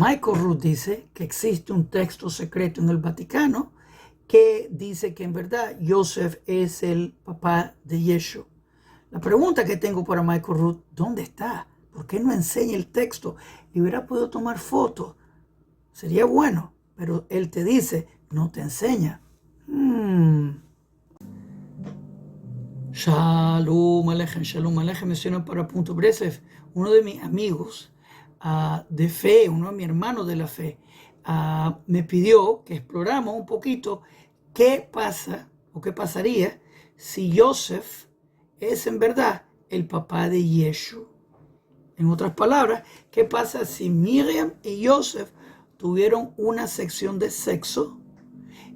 Michael Root dice que existe un texto secreto en el Vaticano que dice que en verdad Joseph es el papá de Yeshua. La pregunta que tengo para Michael Root, ¿dónde está? ¿Por qué no enseña el texto? Y hubiera podido tomar fotos. Sería bueno, pero él te dice, no te enseña. Shalom Aleichem, menciona para Punto Breslev, uno de mis amigos de fe, uno de mis hermanos de la fe, me pidió que exploramos un poquito qué pasa o qué pasaría si Joseph es en verdad el papá de Yeshua. En otras palabras, ¿qué pasa si Miriam y Joseph tuvieron una sección de sexo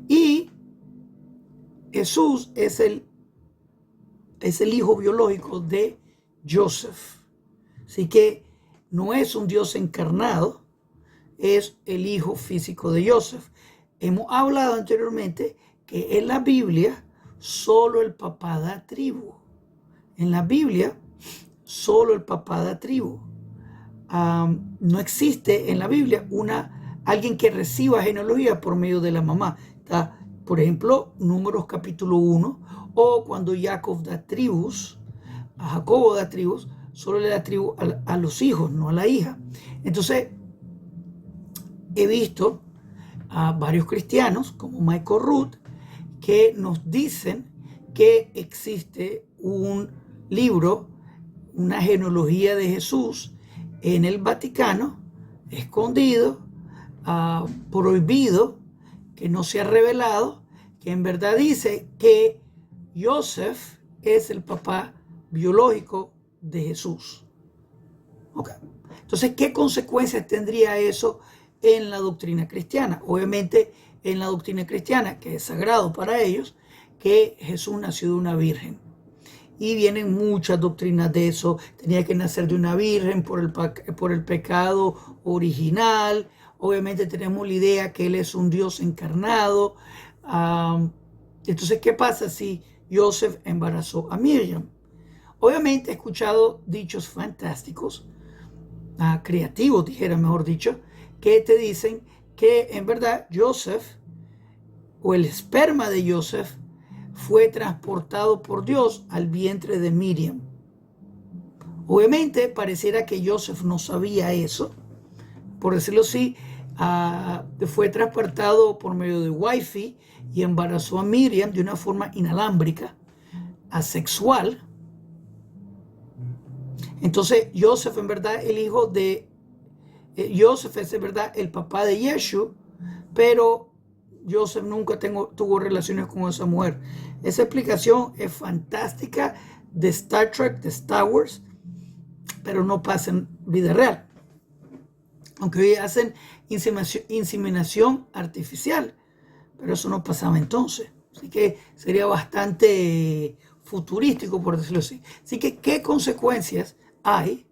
y Jesús es el hijo biológico de Joseph? Así que no es un Dios encarnado, es el hijo físico de Joseph. Hemos hablado anteriormente que en la Biblia solo el papá da tribu. En la Biblia solo el papá da tribu. No existe en la Biblia alguien que reciba genealogía por medio de la mamá. Está, por ejemplo, Números capítulo 1, o cuando Jacob da tribus, a Jacobo da tribus, solo le da tribu a los hijos, no a la hija. Entonces, he visto a varios cristianos, como Michael Root, que nos dicen que existe un libro, una genealogía de Jesús en el Vaticano, escondido, prohibido, que no se ha revelado, que en verdad dice que Joseph es el papá biológico de Jesús. Okay. Entonces, ¿qué consecuencias tendría eso en la doctrina cristiana? Obviamente, en la doctrina cristiana, que es sagrado para ellos, que Jesús nació de una virgen. Y vienen muchas doctrinas de eso. Tenía que nacer de una virgen por el pecado original. Obviamente tenemos la idea que Él es un Dios encarnado. Entonces, ¿qué pasa si Joseph embarazó a Miriam? Obviamente he escuchado dichos fantásticos, creativos, dijera mejor dicho, que te dicen que en verdad Joseph, o el esperma de Joseph, fue transportado por Dios al vientre de Miriam. Obviamente pareciera que Joseph no sabía eso, por decirlo así. Fue transportado por medio de Wi-Fi y embarazó a Miriam de una forma inalámbrica, asexual. Entonces Joseph en verdad Joseph es en verdad el papá de Yeshua, pero Joseph nunca tuvo relaciones con esa mujer. Esa explicación es fantástica de Star Trek, de Star Wars, pero no pasa en vida real. Aunque hoy hacen inseminación artificial, pero eso no pasaba entonces. Así que sería bastante futurístico, por decirlo así. Así que, ¿qué consecuencias hay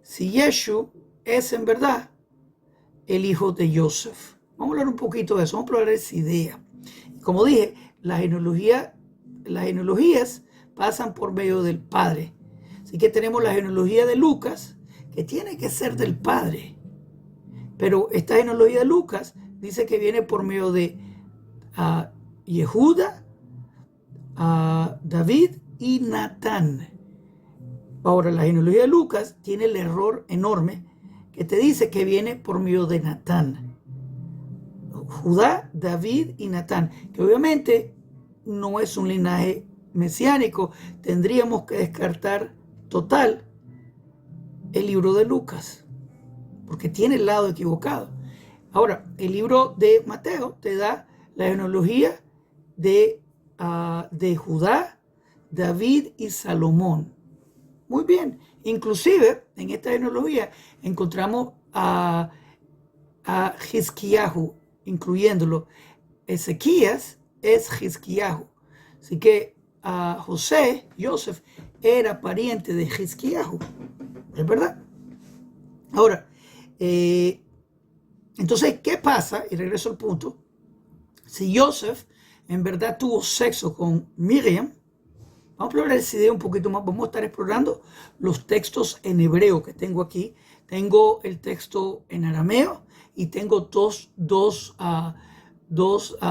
si Yeshua es en verdad el hijo de Joseph? Vamos a hablar un poquito de eso, vamos a probar esa idea. Como dije, las genealogías pasan por medio del padre. Así que tenemos la genealogía de Lucas, que tiene que ser del padre. Pero esta genealogía de Lucas dice que viene por medio de Yehuda, David y Natán. Ahora, la genealogía de Lucas tiene el error enorme que te dice que viene por medio de Natán. Judá, David y Natán, que obviamente no es un linaje mesiánico. Tendríamos que descartar total el libro de Lucas, porque tiene el lado equivocado. Ahora, el libro de Mateo te da la genealogía de Judá, David y Salomón. Muy bien. Inclusive, en esta genealogía encontramos a Hizquiyahu, incluyéndolo. Ezequías es Hizquiyahu. Así que Joseph, era pariente de Hizquiyahu. ¿Es verdad? Ahora, entonces, ¿qué pasa? Y regreso al punto. Si Joseph en verdad tuvo sexo con Miriam, vamos a explorar esa idea un poquito más. Vamos a estar explorando los textos en hebreo que tengo aquí. Tengo el texto en arameo y tengo dos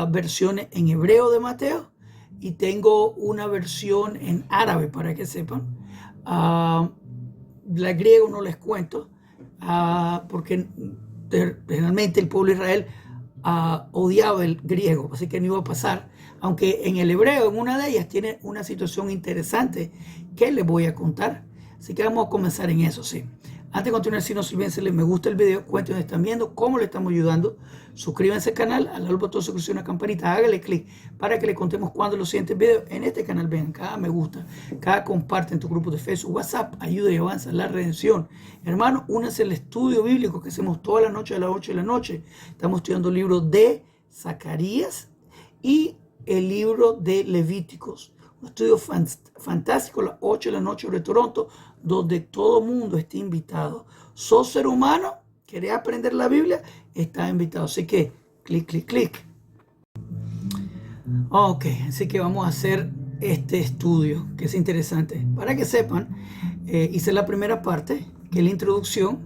versiones en hebreo de Mateo y tengo una versión en árabe para que sepan. La griego no les cuento porque generalmente el pueblo de Israel odiaba el griego, así que no iba a pasar. Aunque en el hebreo, en una de ellas, tiene una situación interesante que les voy a contar. Así que vamos a comenzar en eso, sí. Antes de continuar, si no se olviden, si les me gusta el video, cuenten dónde están viendo, cómo le estamos ayudando. Suscríbanse al canal, al lado del botón de suscripción, una campanita, hágale clic para que le contemos cuando los siguientes videos en este canal vengan. Cada me gusta, cada comparte en tu grupo de Facebook, WhatsApp, ayuda y avanza la redención. Hermano, únanse al estudio bíblico que hacemos toda la noche a las 8 de la noche. Estamos estudiando el libro de Zacarías y el libro de Levíticos. Un estudio fantástico a las 8 de la noche de Toronto, donde todo mundo está invitado. ¿Sos ser humano? ¿Querés aprender la Biblia? Estás invitado. Así que, clic, clic, clic. Ok, así que vamos a hacer este estudio, que es interesante. Para que sepan, hice la primera parte, que es la introducción,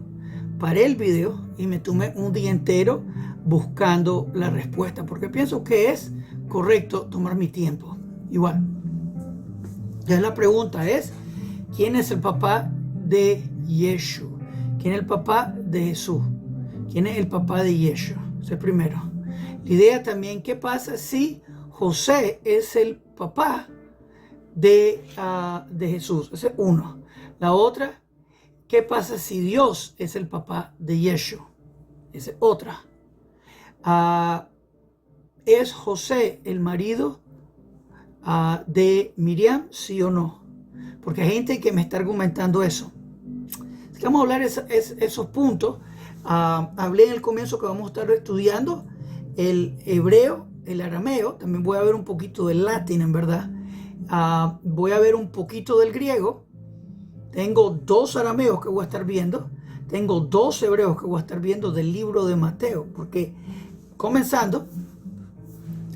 paré el video y me tomé un día entero buscando la respuesta, porque pienso que es correcto tomar mi tiempo. Igual. Ya la pregunta es, ¿quién es el papá de Yeshua? ¿Quién es el papá de Jesús? ¿Quién es el papá de Yeshua? Ese es el primero. La idea también, ¿qué pasa si José es el papá de Jesús? Ese es uno. La otra, ¿qué pasa si Dios es el papá de Yeshua? Esa es otra. ¿Es José el marido de Miriam, sí o no? Porque hay gente que me está argumentando eso. Así que vamos a hablar esos puntos. Hablé en el comienzo que vamos a estar estudiando el hebreo, el arameo. También voy a ver un poquito del latín, en verdad. Voy a ver un poquito del griego. Tengo 2 arameos que voy a estar viendo. Tengo 2 hebreos que voy a estar viendo del libro de Mateo. Porque comenzando,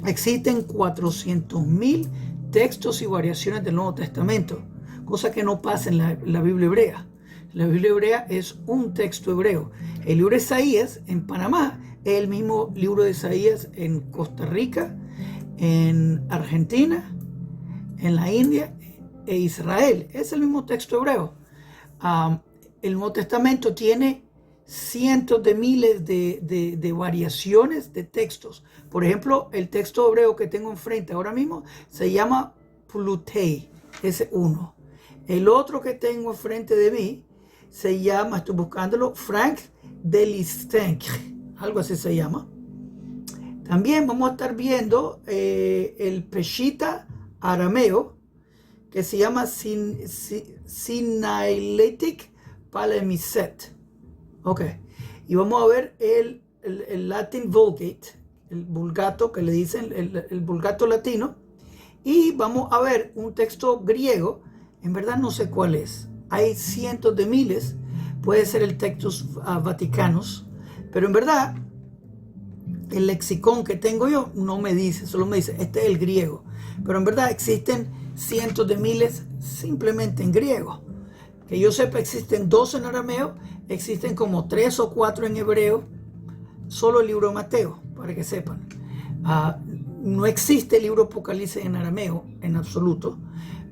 existen 400,000 textos y variaciones del Nuevo Testamento, cosa que no pasa en la Biblia hebrea. La Biblia hebrea es un texto hebreo. El libro de Isaías en Panamá es el mismo libro de Isaías en Costa Rica, en Argentina, en la India e Israel. Es el mismo texto hebreo. El Nuevo Testamento tiene cientos de miles de variaciones de textos. Por ejemplo, el texto hebreo que tengo enfrente ahora mismo se llama Plutei, ese uno. El otro que tengo enfrente de mí se llama, estoy buscándolo, Frank de Liszt, algo así se llama. También vamos a estar viendo el Peshita arameo, que se llama Sinailetic Palemiset. Ok, y vamos a ver el Latin Vulgate, el Vulgato que le dicen, el Vulgato latino, y vamos a ver un texto griego. En verdad no sé cuál es, hay cientos de miles, puede ser el Textus Vaticanus, pero en verdad el lexicón que tengo yo no me dice, solo me dice, este es el griego, pero en verdad existen cientos de miles simplemente en griego. Que yo sepa, existen 2 en arameo, existen como 3 o 4 en hebreo, solo el libro de Mateo, para que sepan. No existe el libro Apocalipsis en arameo en absoluto.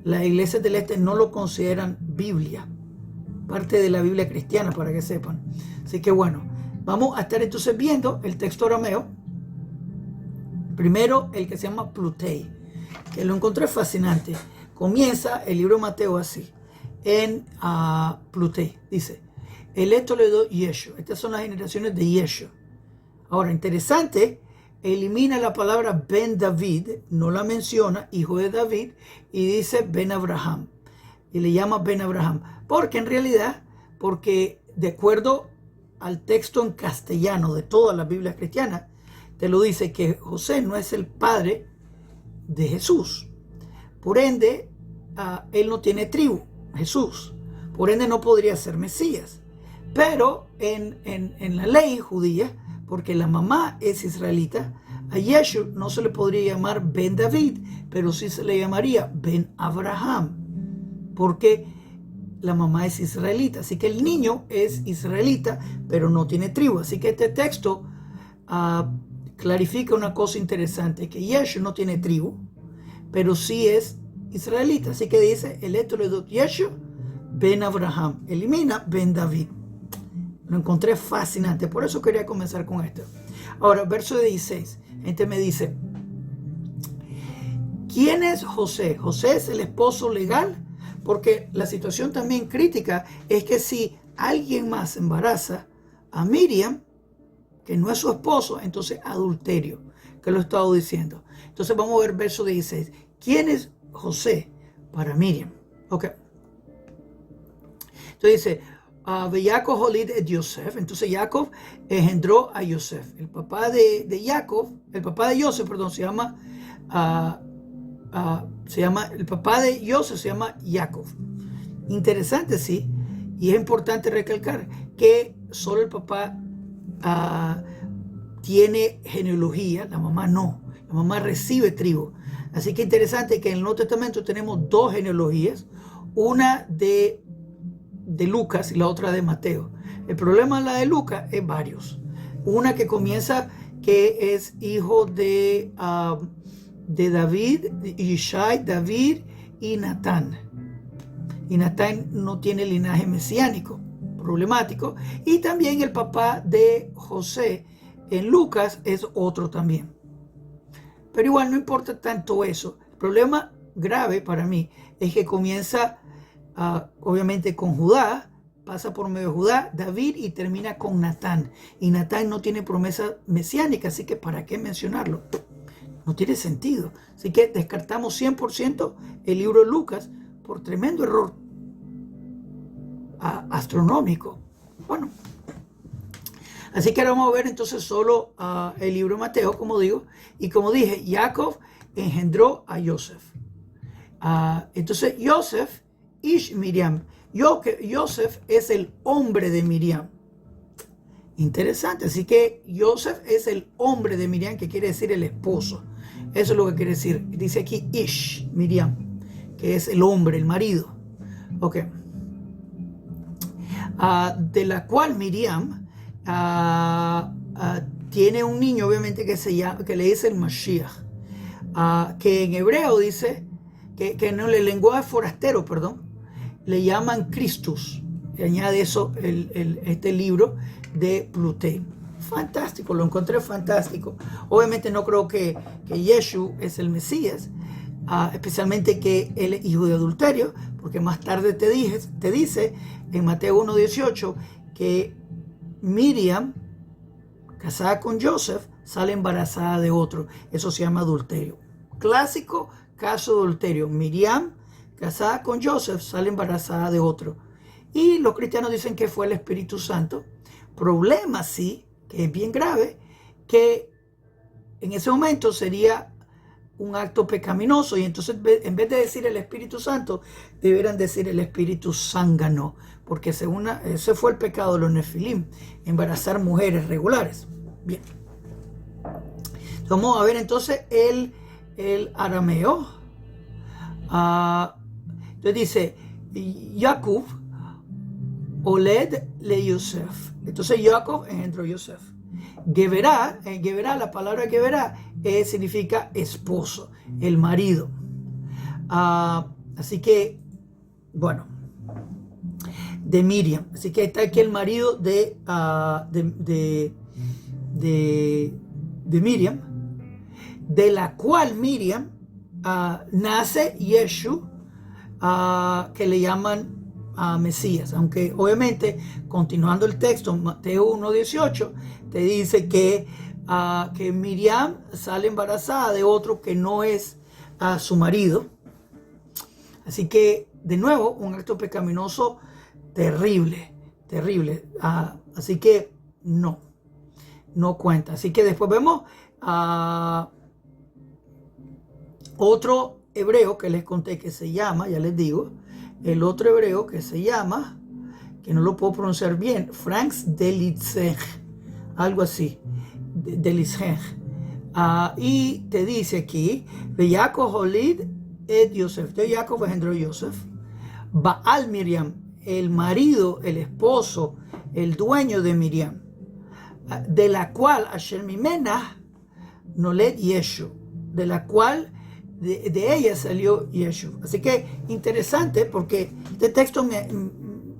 Las iglesias del este no lo consideran Biblia, parte de la Biblia cristiana, para que sepan. Así que bueno, vamos a estar entonces viendo el texto arameo. Primero el que se llama Plutei, que lo encontré fascinante. Comienza el libro de Mateo así. En Plutei dice, electo le doy Yeshua. Estas son las generaciones de Yeshua. Ahora, interesante, elimina la palabra Ben David, no la menciona, hijo de David, y dice Ben Abraham. Y le llama Ben Abraham. Porque en realidad, porque de acuerdo al texto en castellano de todas las Biblias cristianas, te lo dice que José no es el padre de Jesús. Por ende, él no tiene tribu, Jesús. Por ende, no podría ser Mesías. Pero en la ley judía, porque la mamá es israelita, a Yeshua no se le podría llamar Ben David, pero sí se le llamaría Ben Abraham, porque la mamá es israelita. Así que el niño es israelita, pero no tiene tribu. Así que este texto clarifica una cosa interesante, que Yeshu no tiene tribu, pero sí es israelita. Así que dice, el Etoledot Yeshu ben Abraham, elimina ben David. Lo encontré fascinante, por eso quería comenzar con esto. Ahora, verso 16, gente me dice, ¿quién es José? José es el esposo legal, porque la situación también crítica es que si alguien más embaraza a Miriam, que no es su esposo, entonces adulterio, que lo he estado diciendo. Entonces vamos a ver verso 16. ¿Quién es José para Miriam? Ok. Entonces dice, Jacob holid et Yosef. Entonces Jacob engendró a Yosef. El papá de Jacob, el papá de Yosef, perdón, el papá de Yosef se llama Jacob. Interesante, sí. Y es importante recalcar que solo el papá tiene genealogía, la mamá no. La mamá recibe tribu. Así que interesante que en el Nuevo Testamento tenemos dos genealogías, una de Lucas y la otra de Mateo. El problema de la de Lucas es varios. Una que comienza que es hijo de David, Ishai, David y Natán. Y Natán no tiene linaje mesiánico, problemático. Y también el papá de José en Lucas es otro también. Pero igual no importa tanto eso. El problema grave para mí es que comienza obviamente con Judá, pasa por medio de Judá, David y termina con Natán. Y Natán no tiene promesa mesiánica, así que ¿para qué mencionarlo? No tiene sentido. Así que descartamos 100% el libro de Lucas por tremendo error astronómico. Bueno, así que ahora vamos a ver entonces solo el libro de Mateo, como digo. Y como dije, Jacob engendró a Yosef. Entonces Yosef, Ish Miriam. Yosef es el hombre de Miriam. Interesante. Así que Yosef es el hombre de Miriam, que quiere decir el esposo. Eso es lo que quiere decir. Dice aquí Ish Miriam, que es el hombre, el marido. Ok. De la cual Miriam tiene un niño, obviamente, que le dice el Mashiach. Que en hebreo dice que en el lenguaje forastero, perdón, le llaman Christus. Y añade eso este libro de Plute. Fantástico, lo encontré fantástico. Obviamente no creo que Yeshu es el Mesías, especialmente que él es hijo de adulterio, porque más tarde te dice en Mateo 1:18 que Miriam, casada con Joseph, sale embarazada de otro. Eso se llama adulterio. Clásico caso de adulterio. Miriam, casada con Joseph, sale embarazada de otro. Y los cristianos dicen que fue el Espíritu Santo. Problema, sí, que es bien grave, que en ese momento sería un acto pecaminoso, y entonces en vez de decir el Espíritu Santo, deberían decir el Espíritu Zángano, porque ese fue el pecado de los Nefilim, embarazar mujeres regulares. Bien. Vamos a ver entonces el arameo. Entonces dice, Jacob Oled le Yosef. Entonces Jacob engendró Yosef. Geberá, la palabra Geberá significa esposo, el marido. Así que, bueno, de Miriam. Así que está aquí el marido de Miriam, de la cual Miriam nace Yeshu, que le llaman Mesías. Aunque obviamente, continuando el texto, Mateo 1:18, te dice que Miriam sale embarazada de otro que no es su marido. Así que, de nuevo, un acto pecaminoso terrible. Así que no cuenta. Así que después vemos otro hebreo que les conté que se llama, ya les digo, el otro hebreo que se llama, que no lo puedo pronunciar bien, Franz Delitzsch, algo así, Delitzsch. Y te dice aquí, de Jacob Holid et Yosef, de Jacob engendró Yosef, Baal Miriam, el marido, el esposo, el dueño de Miriam, de la cual Asher Mimena Noled Yeshu, de la cual de ella salió Yeshu. Así que interesante, porque este texto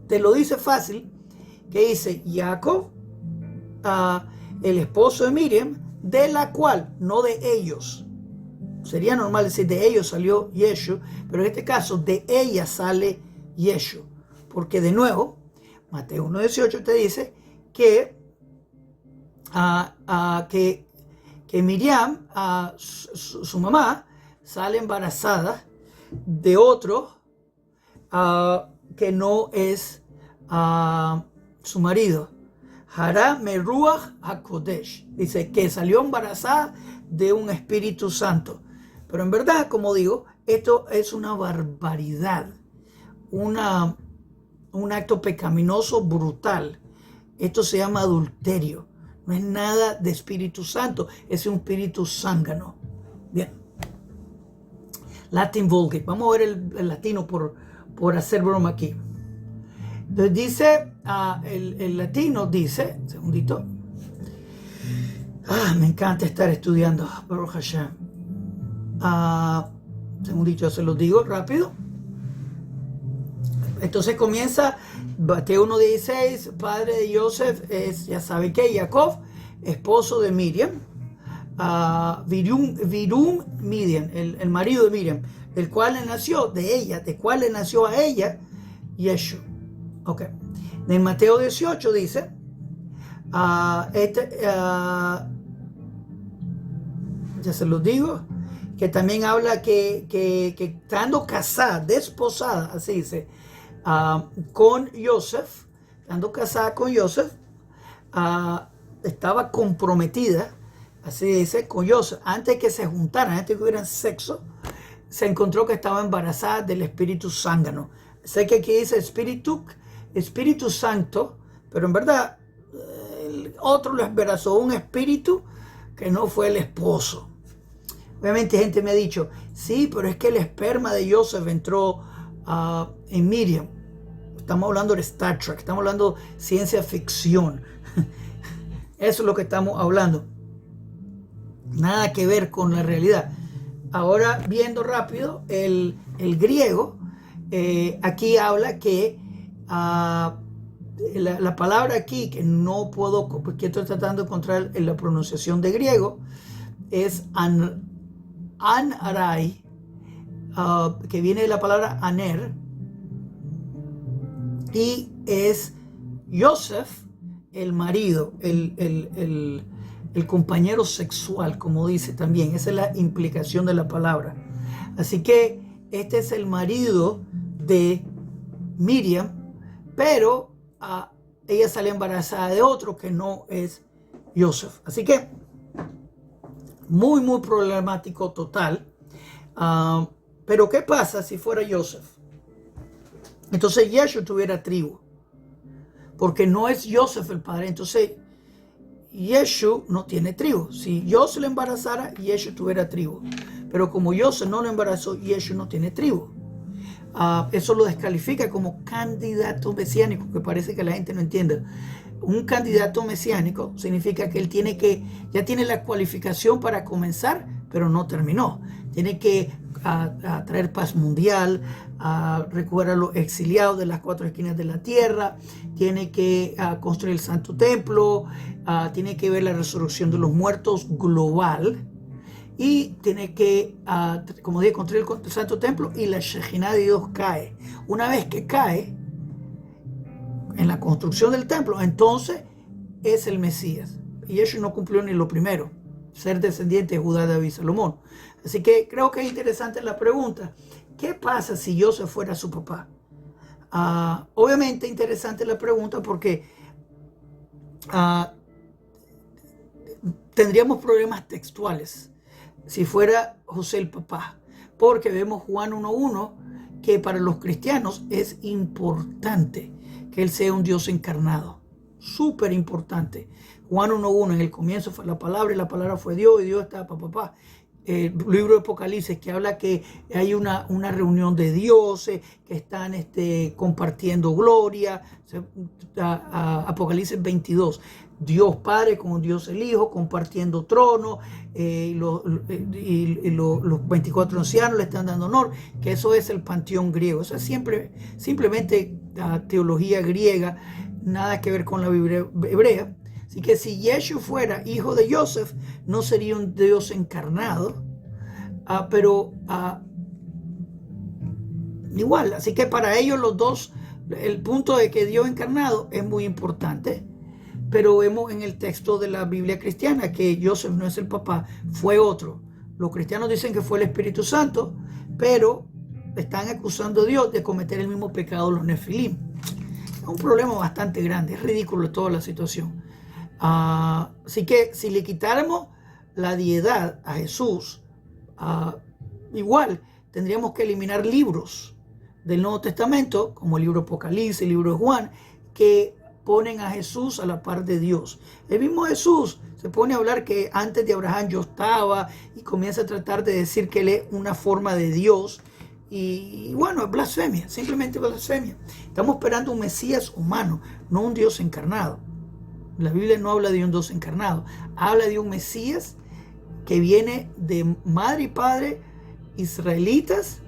te lo dice fácil, que dice Jacob, el esposo de Miriam, de la cual, no de ellos. Sería normal decir de ellos salió Yeshu, pero en este caso de ella sale Yeshu, porque de nuevo Mateo 1:18 te dice que Miriam, su mamá, sale embarazada de otro que no es su marido. Hará Meruach HaKodesh. Dice que salió embarazada de un Espíritu Santo. Pero en verdad, como digo, esto es una barbaridad. Un acto pecaminoso brutal. Esto se llama adulterio. No es nada de Espíritu Santo, es un espíritu zángano. Bien. Latin Vulgate. Vamos a ver el latino por hacer broma aquí. Entonces dice, el latino dice, un segundito. Me encanta estar estudiando. Baruch Hashem. Segundito, se los digo rápido. Entonces comienza Mateo 1:16, padre de Yosef es, ya saben qué, Jacob, esposo de Miriam, Virum Midian, el marido de Miriam, del cual le nació, de cual le nació a ella, Yeshu. Ok. En Mateo 18 dice, ya se los digo, que también habla que estando casada, desposada, así dice, con Yosef, estando casada con Yosef, estaba comprometida, así dice, con Yosef, antes de que se juntaran, antes de que hubieran sexo, se encontró que estaba embarazada del Espíritu Zángano. Sé que aquí dice Espíritu Santo, pero en verdad el otro lo embarazó, un espíritu que no fue el esposo. Obviamente gente me ha dicho, sí, pero es que el esperma de Yosef entró en Miriam. Estamos hablando de Star Trek, estamos hablando de ciencia ficción. Eso es lo que estamos hablando. Nada que ver con la realidad. Ahora, viendo rápido, el griego, aquí habla que la palabra aquí, que no puedo, porque estoy tratando de encontrar en la pronunciación de griego, es An-Arai, que viene de la palabra Aner, y es Yosef, el marido, el compañero sexual, como dice también. Esa es la implicación de la palabra. Así que este es el marido de Miriam, pero ella sale embarazada de otro que no es Yosef. Así que muy, muy problemático total. Pero ¿qué pasa si fuera Yosef? Entonces Yeshu tuviera tribu, porque no es Yosef el padre. Entonces Yeshu no tiene tribu. Si Yosef le embarazara, Yeshu tuviera tribu. Pero como Yosef no lo embarazó, Yeshu no tiene tribu. Eso lo descalifica como candidato mesiánico, que parece que la gente no entiende. Un candidato mesiánico significa que él ya tiene la cualificación para comenzar, pero no terminó. Tiene que traer paz mundial, recuperar a los exiliados de las 4 esquinas de la tierra, tiene que construir el Santo Templo, tiene que ver la resurrección de los muertos global, y tiene que, como dije, construir el Santo Templo, y la Shejinah de Dios cae. Una vez que cae en la construcción del templo, entonces es el Mesías. Y eso no cumplió ni lo primero, ser descendiente de Judá, David y Salomón. Así que creo que es interesante la pregunta. ¿Qué pasa si Yosef fuera su papá? Obviamente interesante la pregunta porque tendríamos problemas textuales si fuera José el papá, porque vemos Juan 1:1 que para los cristianos es importante que él sea un Dios encarnado, súper importante. Juan 1:1, en el comienzo fue la palabra y la palabra fue Dios y Dios estaba para papá. libro de Apocalipsis, que habla que hay una reunión de dioses que están compartiendo gloria. Apocalipsis 22. Dios Padre con Dios el Hijo compartiendo trono, y los 24 ancianos le están dando honor, que eso es el panteón griego. Eso es simplemente teología griega, nada que ver con la Biblia hebrea. Así que si Yeshua fuera hijo de Joseph, no sería un Dios encarnado, pero igual. Así que para ellos los dos, el punto de que Dios encarnado es muy importante. Pero vemos en el texto de la Biblia cristiana que Joseph no es el papá, fue otro. Los cristianos dicen que fue el Espíritu Santo, pero están acusando a Dios de cometer el mismo pecado los Nefilim. Es un problema bastante grande, es ridículo toda la situación. Así que si le quitáramos la deidad a Jesús, igual tendríamos que eliminar libros del Nuevo Testamento, como el libro de Apocalipsis, el libro de Juan, que ponen a Jesús a la par de Dios. El mismo Jesús se pone a hablar que antes de Abraham yo estaba, y comienza a tratar de decir que él es una forma de Dios. Y bueno, es blasfemia, simplemente blasfemia. Estamos esperando un Mesías humano, no un Dios encarnado. La Biblia no habla de un Dios encarnado, habla de un Mesías que viene de madre y padre israelitas,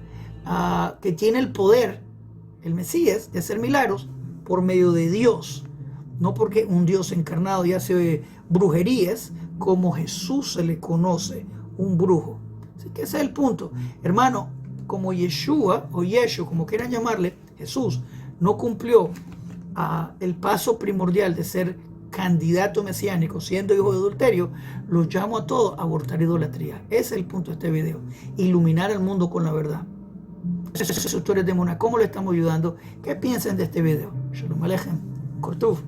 que tiene el poder, el Mesías, de hacer milagros por medio de Dios. No porque un Dios encarnado y hace brujerías, como Jesús se le conoce, un brujo. Así que ese es el punto. Hermano, como Yeshua, o Yeshua, como quieran llamarle, Jesús, no cumplió el paso primordial de ser candidato mesiánico, siendo hijo de adulterio, los llamo a todos a abortar idolatría. Ese es el punto de este video. Iluminar al mundo con la verdad. Si tú eres de Mona, ¿cómo le estamos ayudando? ¿Qué piensan de este video? Shalom Aleichem. Kortuv.